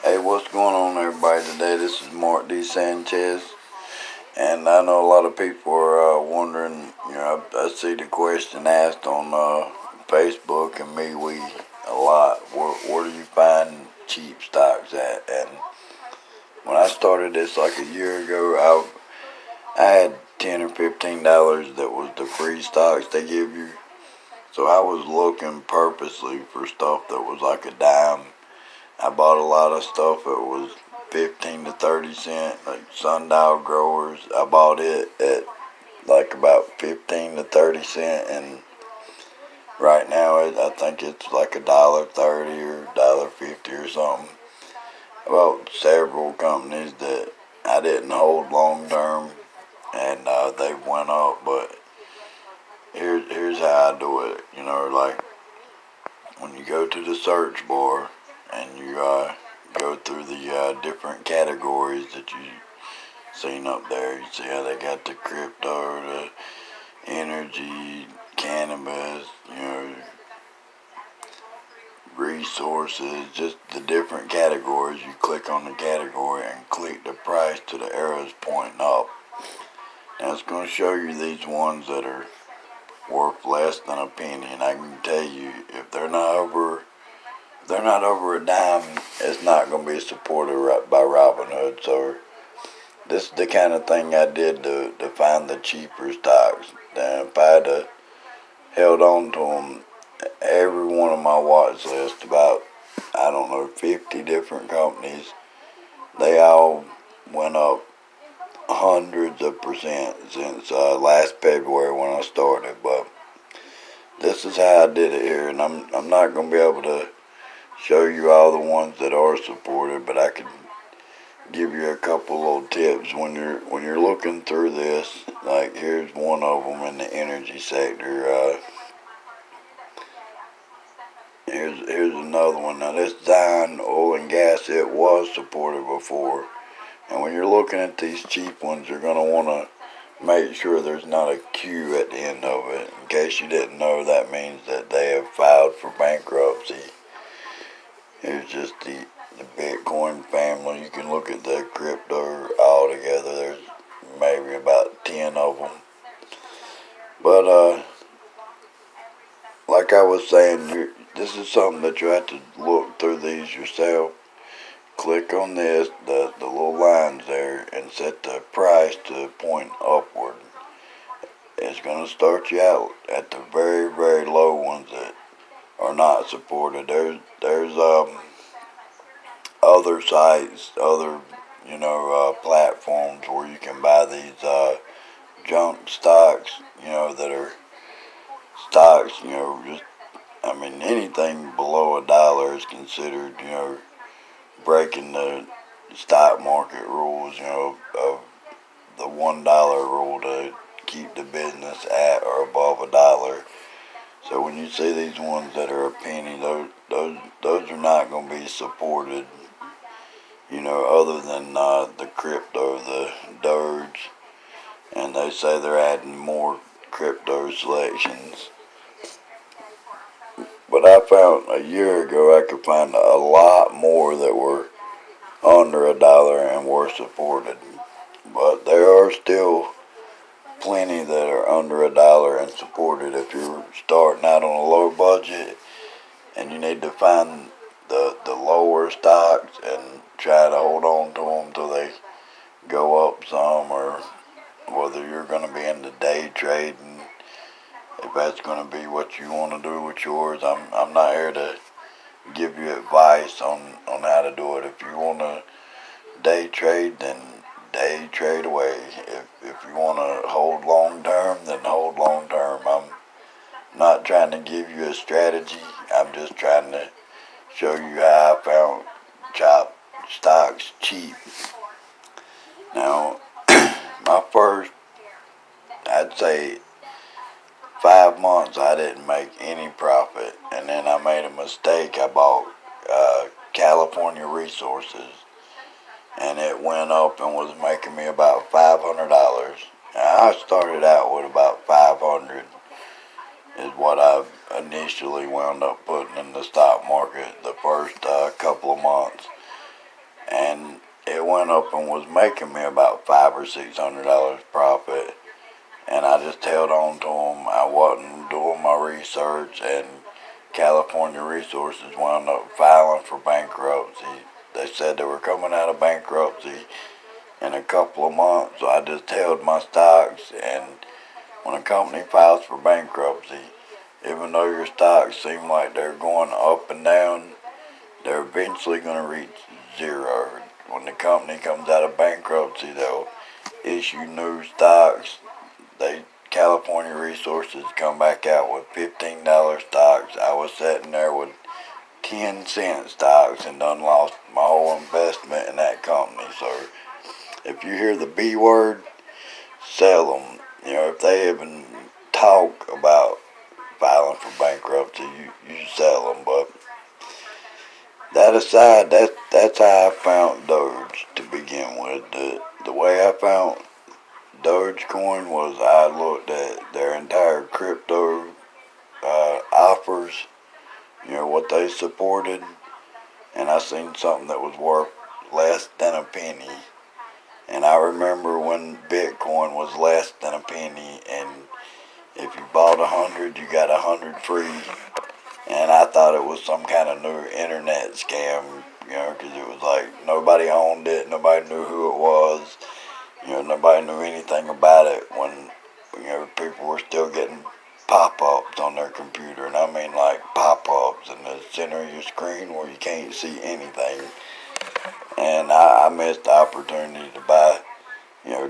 Hey, what's going on, everybody? Today, this is Mark D. Sanchez, and I know a lot of people are wondering. I see the question asked on Facebook and MeWe a lot. Where do you find cheap stocks at? And when I started this like a year ago, I had $10 or $15 that was the free stocks they give you. So I was looking purposely for stuff that was like a dime. I bought a lot of stuff that was 15 to 30 cent, like sundial growers. I bought it at like about 15 to 30 cent, and right now I think it's like $1.30 or $1.50 or something. I bought several companies that I didn't hold long term, and they went up. But here's how I do it. Like when you go to the search bar and you go through the different categories that you seen up there. You see how they got the crypto, the energy, cannabis, resources, just the different categories. You click on the category and click the price to the arrows pointing up. Now it's going to show you these ones that are worth less than a penny, and I can tell you if they're not over a dime, it's not going to be supported by Robinhood. So this is the kind of thing I did to find the cheaper stocks. And if I had held on to them, every one of my watch list, about, 50 different companies, they all went up hundreds of percent since last February when I started. But this is how I did it here, and I'm not going to be able to show you all the ones that are supported, but I can give you a couple little tips when you're looking through this. Like here's one of them in the energy sector. Here's another one. Now this Zion Oil and Gas, it was supported before, and when you're looking at these cheap ones, you're gonna want to make sure there's not a Q at the end of it. In case you didn't know, that means that they have filed for bankruptcy. Here's just the Bitcoin family. You can look at the crypto all together. There's maybe about 10 of them. But like I was saying, this is something that you have to look through these yourself. Click on this, the little lines there, and set the price to point upward. It's going to start you out at the very, very low ones that are not supported. There's other sites, other platforms where you can buy these junk stocks, that are stocks, just anything below $1 is considered, breaking the stock market rules, of the $1 rule to keep the business at or above $1. So when you see these ones that are a penny, those are not going to be supported, other than the crypto, the Doge, and they say they're adding more crypto selections. But I found a year ago I could find a lot more that were under $1 and were supported. But there are still plenty that are under $1 and supported. If you're starting out on a low budget and you need to find the lower stocks and try to hold on to them till they go up some, or whether you're going to be into day trading, if that's going to be what you want to do with yours. I'm not here to give you advice on how to do it. If you want to day trade, then day trade away. If you want to hold long term, then hold long term. I'm not trying to give you a strategy. I'm just trying to show you how I found chop stocks cheap. Now, my first, I'd say 5 months, I didn't make any profit, and then I made a mistake. I bought California Resources, and it went up and was making me about $500. I started out with about 500 is what I initially wound up putting in the stock market the first couple of months. and it went up and was making me about $500 or $600 profit. And I just held on to them. I wasn't doing my research, and California Resources wound up filing for bankruptcy. They said they were coming out of bankruptcy in a couple of months, so I just held my stocks. And when a company files for bankruptcy, even though your stocks seem like they're going up and down, they're eventually going to reach zero. When the company comes out of bankruptcy, they'll issue new stocks. California Resources come back out with $15 stocks. I was sitting there with 10-cent stocks and done lost my whole investment in that company. So if you hear the B word, sell them. If they even talk about filing for bankruptcy, you sell them. But that aside, that's how I found Doge to begin with. The way I found Dogecoin was I looked at their entire crypto offers, what they supported, and I seen something that was worth less than a penny. And I remember when Bitcoin was less than a penny, and if you bought 100, you got 100 free. And I thought it was some kind of new internet scam, because it was like nobody owned it, nobody knew who it was, nobody knew anything about it when, people were still getting pop-ups on their computer. And I mean like pop-ups in the center of your screen where you can't see anything. And I missed the opportunity to buy,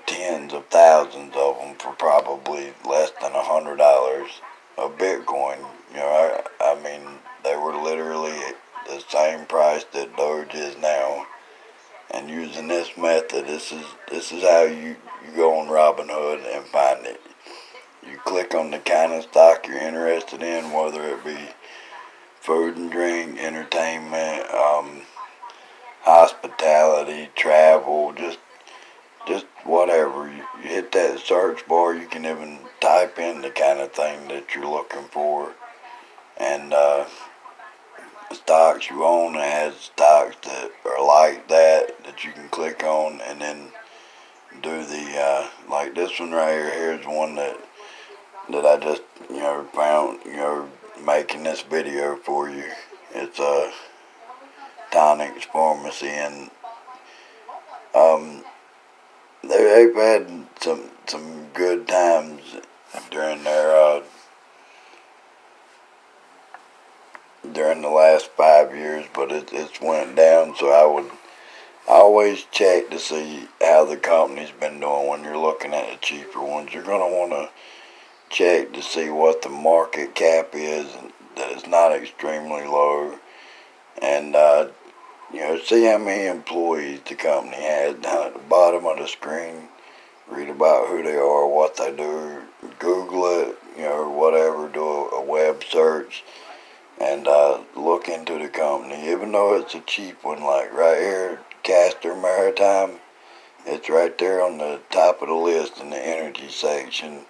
tens of thousands of them for probably less than $100 of Bitcoin. I mean, they were literally the same price that Doge is now. And using this method, this is how you go on Robinhood and find it. You click on the kind of stock you're interested in, whether it be food and drink, entertainment, hospitality, travel, just whatever. You hit that search bar. You can even type in the kind of thing that you're looking for, and stocks you own. It has stocks that are like that you can click on, and then do the like this one right here. Here's one that I just found making this video for you. It's a Tonics Pharmacy, and they've had some good times during during the last 5 years, but it's went down. So I always check to see how the company's been doing. When you're looking at the cheaper ones, you're gonna want to check to see what the market cap is, and that it's not extremely low, and see how many employees the company has. Down at the bottom of the screen, read about who they are, what they do, Google it, or whatever, do a web search, and look into the company. Even though it's a cheap one, like right here, Castor Maritime, it's right there on the top of the list in the energy section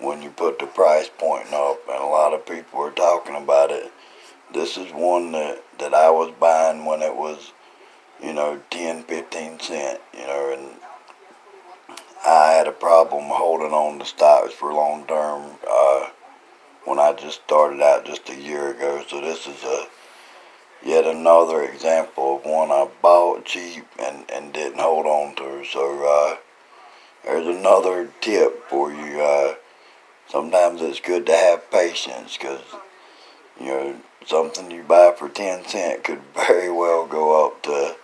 when you put the price point up, and a lot of people are talking about it. This is one that I was buying when it was 10-15 cents, and I had a problem holding on to stocks for long term when I just started out just a year ago. So this is yet another example of one I bought cheap and didn't hold on to. So there's another tip for you. Sometimes it's good to have patience, because something you buy for 10 cents could very well go up to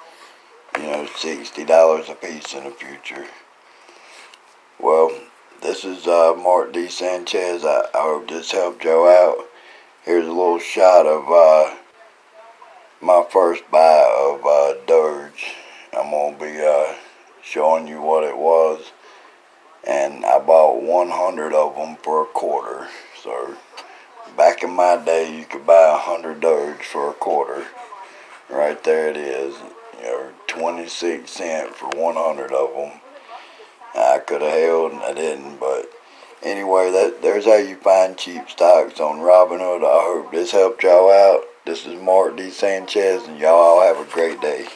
$60 a piece in the future. Well, this is Mark D. Sanchez. I hope this helped Joe out. Here's a little shot of my first buy of Doge. I'm going to be showing you what it was. And I bought 100 of them for a quarter. So back in my day, you could buy 100 Doge for a quarter. Right there it is. 26 cents for 100 of them. I could have held and I didn't, but anyway, there's how you find cheap stocks on Robinhood. I hope this helped y'all out. This is Mark D. Sanchez, and y'all have a great day.